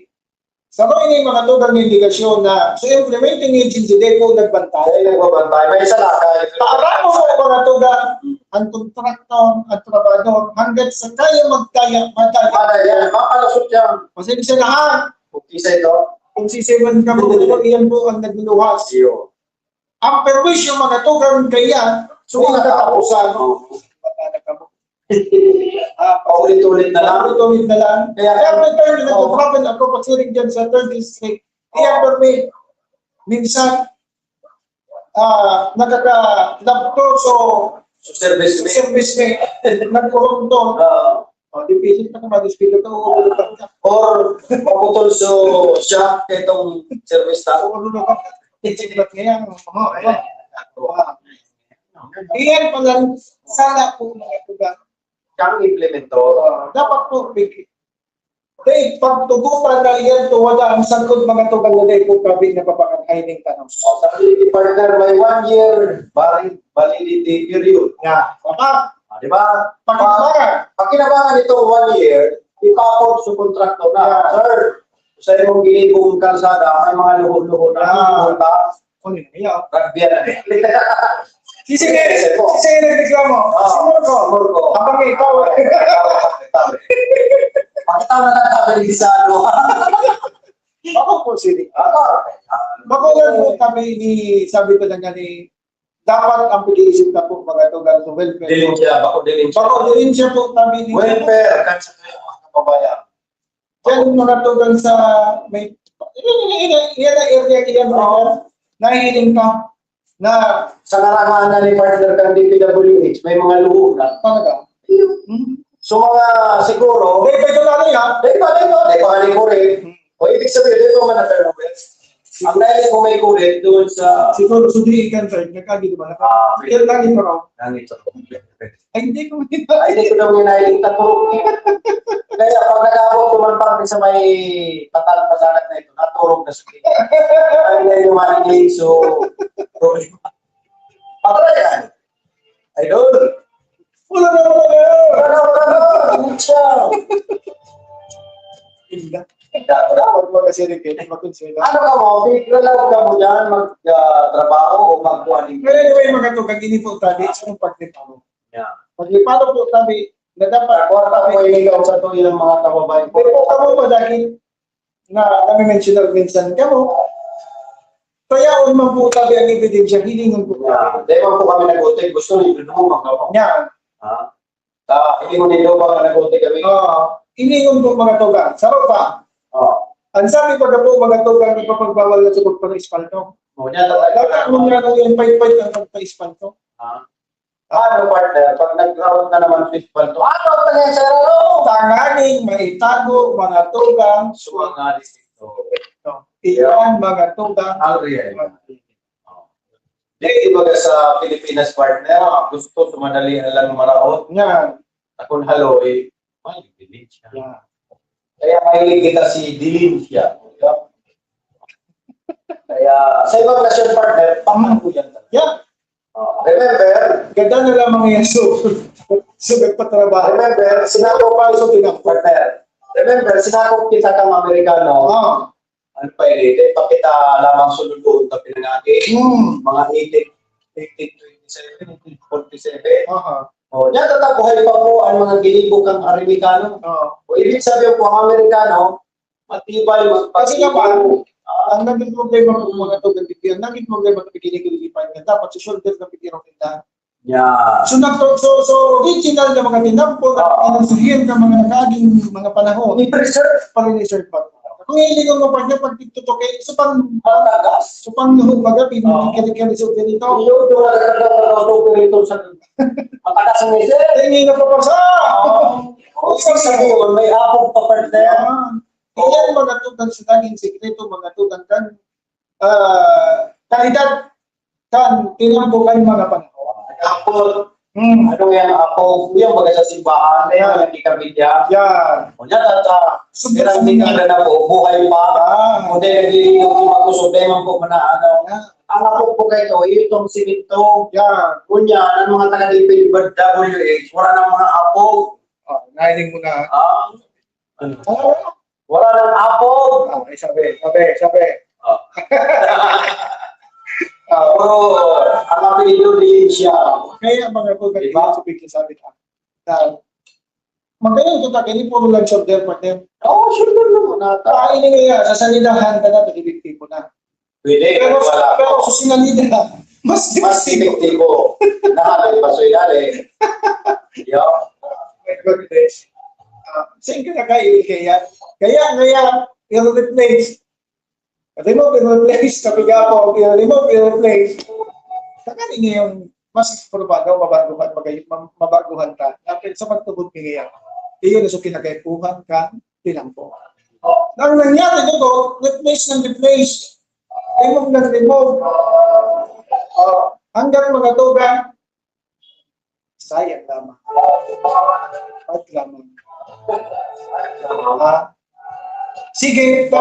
Sa ini mga tugang ng indikasyon na sa implementing agency, di po nagbantay. ay nagbabantay, may isa lakay. Para mo sa mga tugang, ang kontraktor, ang trabador, hanggat sa kaya magkaya, Para yan, makalusot yan. pasensya lahat. Isa ito. Kung si Seven ka mo, iyan po ang nagluluhas. Iyo. Ang perwisyo mga tugang kaya, sumunod na tapusan. Matana ka mo. Paulit-ulit na lang. Tuloy na lang. Kaya- Kaya may time na nag-travel ako pasiring dyan sa 3rd District. Iyan permit. Minsan, nakaka-laptoso, So, service me. service may nagkurunto. Dipisit na naman, dispito ito, uulit ka. Or maputol siya itong service na. Uulit ka. Itiglat ngayon. Iyan pala, sana po mga tugang. Siyang implementor. Dapat po, dahil pagtugutan na iyan to, wala ang sangkot mga tugang na dahil po kabi na papakanghay ng tanong. Sa community partner, may 1 year validity period. Nga, maka, Di ba? pakinabangan. Pag kinabangan ito 1 year, ipaport sa kontraktor na, Sir, sa imong ginibong kalsada, may mga luho-luho na punta, Ano yun? Iyan. ragbiyan na rin. Sisingin nagreklamo. Simuro ko. Murko. Kapag ikaw, Pakita na nakakalisado. ako po sili. Bako lang po kami sabi ko lang ni, dapat ang pag-iisip na po mga tugang sa welfare. Dilin siya, bako dilin siya. Bako din siya po kami ni. Welfare, kansa kayo mga kababayan. Yan mga tugang sa may, yan ang area iyan mga nahihiling ka na Sa karangan na ni partner kang DPWH, may mga luho na. talaga. So mga siguro, Okay, ito na yan. Dahil pa nga kurit. O ibig sabihin, ito man na turnover. Ang dahil kung may kurit doon sa... Siguro sudiin ka sir, nagkagi diba? Yan lang ito raw. Langit sa Ay, hindi ko Ay, hindi ko daw ginailing taturo. Kaya pag nag-abot tuman parte sa may pasanat na ito, naturog na sa kanya. Ay, hindi lumaligay, so... Patarayan. Idol. Wala na. Ano siya? Hindi. Dapat Dapat mag-asirin kayo, mag-consider. ano ka mo, biglalawag ka mo dyan, magtrabaho o magkuhanin. Pero anyway, mga tugang, ini po tabi, sa mong paglipano. Yeah. Paglipano po tabi, na dapat Kwarta ko iligaw sa to ng mga kababayan ko. pero po kamo pa dahil na nami-mention na minsan kamo. Kaya man po tabi ang ebidensya, hilingon po. Dahil po kami nag-utik, gusto nyo doon mo magkawa. Yan. Hindi mo nito ba nag-utik kami? Hilingon po mga tugang. Sarap pa. Ang sabi pa na po mga tugang, ipapagbawal na sa pagpa-ispalto. Niya talaga. Dapat mong nga yung pay-pay ang pagpa-ispalto. Ano partner, pag nag-ground na naman fishball to, ano tagay sa laro? Tanganing, maitago, mga tugang, Sumangalis ito. iyan mga tugang. Ang real. Di ba sa Pilipinas partner, gusto sumadali lang maraot. Yan. Akong haloy, ay, dilin siya. Yan. Kaya mahilig kita si dilin siya. Kaya sa ibang nation partner, paman ko yan talaga. Yan. Remember, Ganda na lang mga yan. Sugat pa trabaho. remember, sinakop pa So, tinakot. partner. Remember, sinakop kita kang Amerikano. Ano pa yun, pakita lamang sunod-doon ka pinangagi. Mga 1827, 1847. O, yan tatabuhay pa po ang mga ginibog ang Amerikano. O, ibig sabihin po ang Amerikano, matibay, Kasi nga magpasigaw. ang naging problema ng mga tugang bigyan, naging problema ng pinigilipan nga dapat sa shoulder na bigyan nila. Yeah. So original na mga tinampo, ang suhiyan ng mga nagaging mga panahon, I-preserve. pag-research pa. Kung hilingon mo pa niya, pag pagtututok, so Matagas. pang nuhubaga, pinagkikali sa ganito. Yung ito sa matagas ang isip. Tingin na papasa! O, ibig sabihin, may apong pa partner. Iyan mga tugang sa naging sekreto, mga tugang kan, kalidad, kan, tinambukan mga panahon. Apple. Ano yan, ako, yung baga sa simbahan, yan, hindi kami diyan. Yan. O yan, at sinarang na po, buhay pa. O dahil nagiging yung magkusubay man po na ano. Ang ako po kayo, itong simento. Yan. Kunya, ng mga taga-dipin WH, wala ng mga apo. Nailing mo na. Ano? Oh, Wala ng apo. sabi. Pero, ang apelido din siya. Kaya mga po, Diba? sabi na, magaling ito kini puro lang shoulder partner. Oo, sure naman nata. Ini nga, sa sanidahan ka na, pag-ibigti mo na. Pwede, wala. Pero sa sinanida, mas epektibo. Nakalay pa sa ilalim. Yo. My goodness. Saan ka na kaya? Kaya, i-replace. I-replace, kapigapo, i-replace. Saka niya yung mas probado, mabaguhan ka. Napin sa magtubod niya. Iyon na so kinakaipuhan ka, tinampo. Nang nangyari nito, replace. Remove. Hanggang mga tugang, sayang lamang. At lamang. Sige,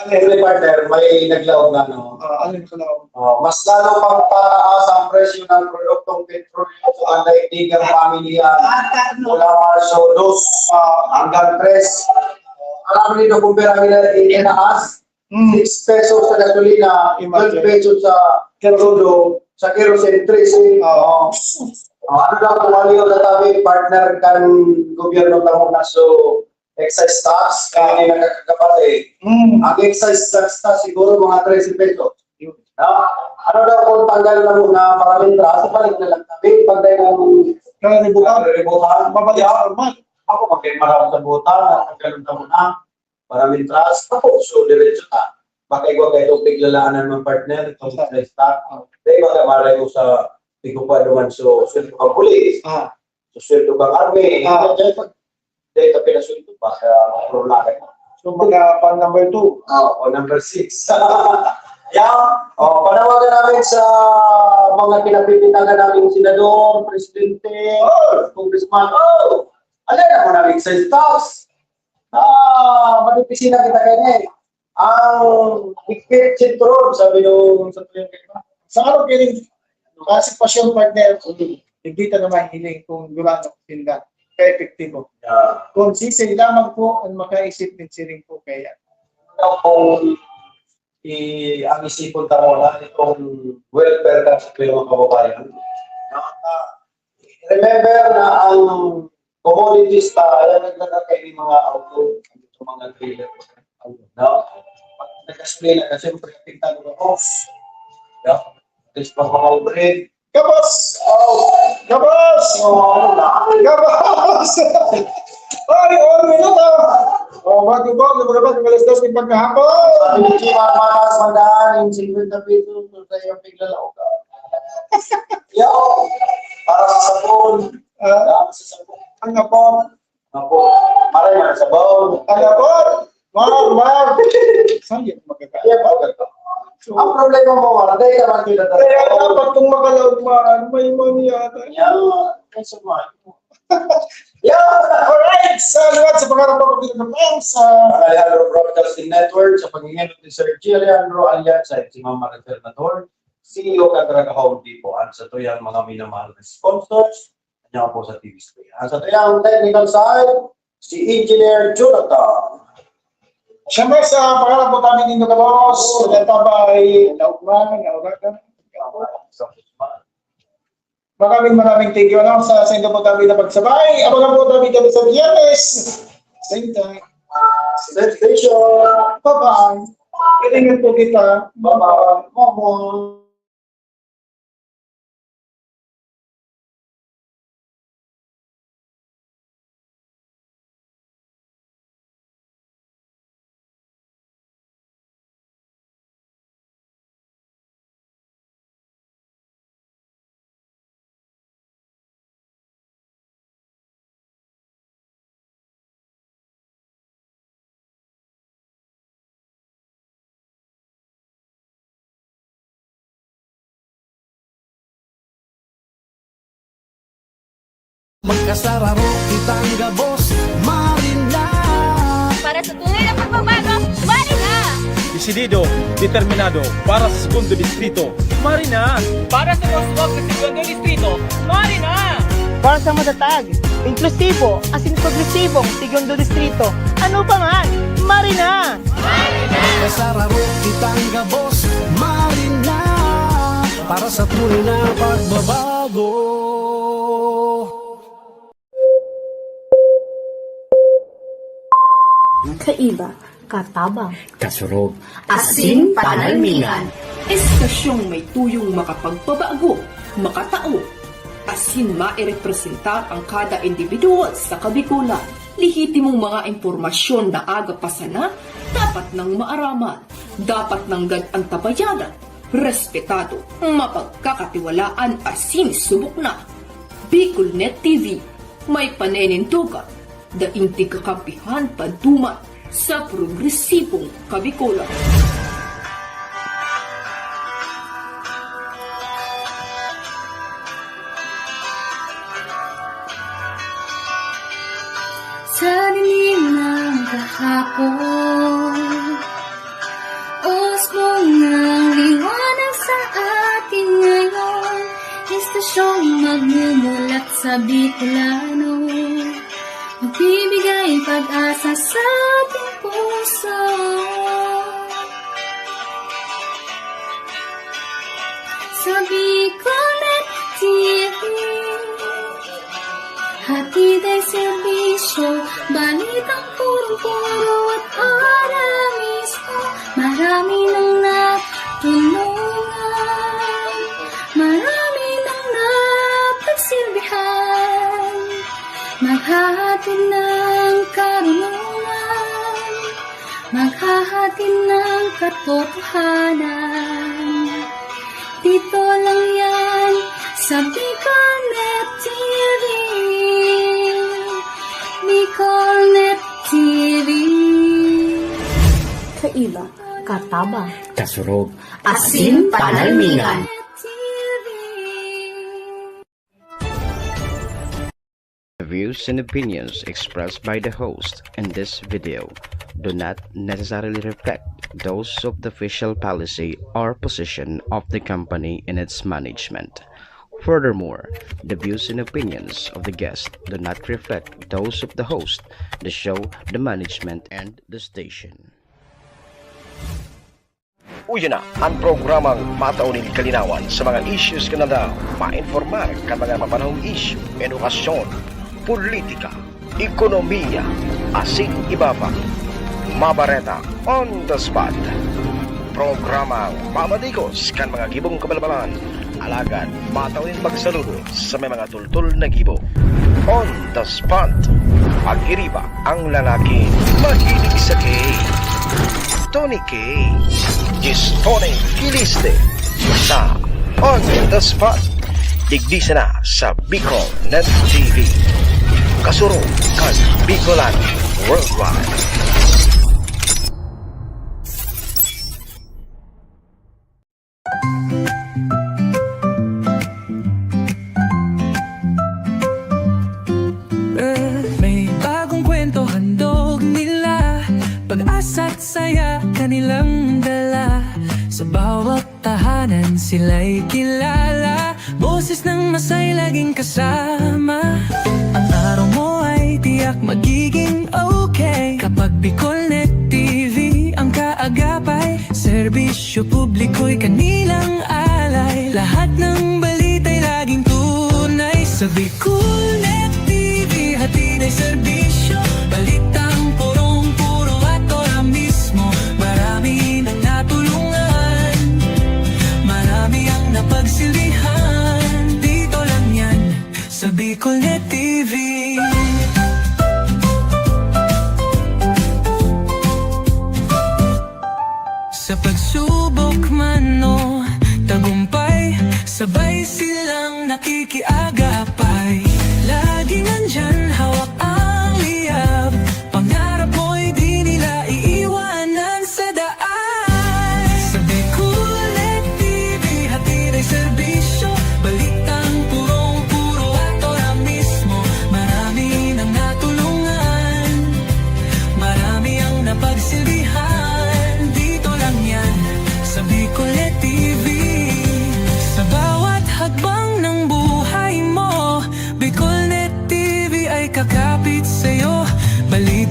Every partner, may naglaog na no. ano yung kalaw? Mas lalo pang pataas ang presyo ng produktong petrolyo sa andaigdigang pamilya mula Marso 2 hanggang 3. Alam nito kung pera nila itinaas, 6 pesos sa gasolina, 12 pesos sa crudo, sa kerosene 13. Ano daw kung ano yung natabi, partner kan gobyerno ng naso excise tax, kaya nakakapatid. Ang excise tax siguro mga 13 pesos. Ano daw kung tanggal na muna maraming traso, balik na lang tabi, pagday ng ributan, mabalik sa normal. Ako maraming sabutan, nakagalan na muna, maraming traso, ako, so diretso ta. Baka ikaw kayo itong piglalaanan ng partner, itong excise tax. Dahil baka maray mo sa pigupa naman so sweldo kang pulis, so sweldo kang army, dahil ka pinasunod pa sa prolagay. So mga pang number 2. O number 6. Panawagan namin sa mga pinapipitagan namin senador, presidente, congressman. Alin na mo namin sa stocks. Manipisina kita kanya eh. Ang higpit sinturon, sabi nung sa tuyong kayo. Sa araw kiling, kasi pasyon partner, hindi ta naman hiling kung gulano sila. Kaya epektibo. Kung sisay lamang po ang makaisip din siring po kaya. Kung ang isipon ta muna itong welfare tax ko yung mga kababayan. Remember na ang commodities ayan naglalagay ng mga auto, itong mga trailer. Nag-display na kasi siyempre tingnan ng off. There's pa mga bread. Kabos! Kabos! Ay, minuto! Bago-bago, lumabas ng alas 2 ng pagkahapon. Sabi ni Chima, matas mandaan, yung 50 pesos, sa iyong piglalao ka. Para sa sabon. Sa sabon. Ang apon. Maray man sa sabon. Ang apon! Wow! Sayang magkakaya. Ang problema mo, dahil naman kita talaga. Kaya dapat kung makalagman, may money yata. Kasi man. Alright! Salamat sa pangarap ko dito ng Pams. Alejandro Broadcasting Network, sa pangingilot ni Sir G. Alejandro Alianza, si Mama Refermador, CEO Catraga Home Depot, at sa tuyang mga minamahal na sponsors, kanya po sa TV screen. At sa tuyang technical side, si Engineer Jonathan. Siyempre sa pangarap po namin dito ka boss, tabay, naugman, nauragan. Maraming thank you sa indo po tabi na pagsabay. Abangan po tabi kami sa Viernes. Same time. Same station. Bye-bye. Ingat po kita. Bye-bye. Bye-bye. Magkasararo kitang gabos, Marina. Para sa tunay na pagbabago, Marina! Desidido, determinado, para sa segundo distrito, Marina! Para sa Roswag sa segundo distrito, Marina! Para sa matatag, inklusibo, asin progresibong segundo distrito, ano pa man, Marina! Magkasararo kitang gabos, Marina. Para sa tunay na pagbabago. Kaiba, katabang, kasurog, asin panalmingan. Estasyong may tuyong makapagpabago, makatao, asin mairepresentar ang kada individual sa kabikulan. Lihitimong mga impormasyon na aga pa sana, dapat nang maaraman, dapat nang antabayanan, respetado, mapagkakatiwalaan asin subok na. Bicolnet TV, may panenintugan, daing kakampihan paduman sa progresibong kabikulan. Sa dilim ng kahapon, usbong ng liwanag sa atin ngayon. Estasyong magmumulat sa Bicolano, magbibigay pag-asa sa ating puso. Sa Bicolnet TV, hatid ay serbisyo, balitang purong-puro at para mismo. Marami nang natulungan, marami nang napagsilbihan, maghahatid ng karunungan, maghahatid ng katotohanan. Dito lang yan sa Bicolnet TV. Bicolnet TV. Kaiba, katabang, kasurog, asin panalmingan. The views and opinions expressed by the host in this video do not necessarily reflect those of the official policy or position of the company and its management. Furthermore, the views and opinions of the guest do not reflect those of the host, the show, the management, and the station. Uyo na ang programang mataunin kalinawan sa mga issues ka na daw, ma-informar ka mga mapanahong issue, edukasyon, politika, ekonomiya, asin ibaba, mabareta on the spot. Programang mamadigos kan mga gibong kabalbalan, alagad mataunin magsaludo sa may mga tultul na gibo. On the spot, pag-iriba ang lalaki mahilig sa gay. Tony K. Gistone Kiliste sa On the Spot. Digdisa na sa Bicolnet TV. Kasuro kan Bicolan Worldwide. May bagong kwento handog nila, pag-asa't saya kanilang dala. Sa bawat tahanan sila'y kilala, boses ng masay laging kasama. Ang araw mo ay tiyak magiging okay kapag Bicolnet TV ang kaagapay. Serbisyo publiko'y kanilang alay, lahat ng balita'y laging tunay. Sa Bicolnet TV hatid ay serbisyo, balitang purong-puro at ora mismo. Marami nang natulungan, marami ang napagsilbihan. Dito lang yan sa Bicolnet TV. Sa pagsubok man o tagumpay, sabay silang nakikiagapay. Laging nandyan, hawak ang liyab,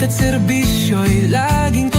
at serbisyo'y laging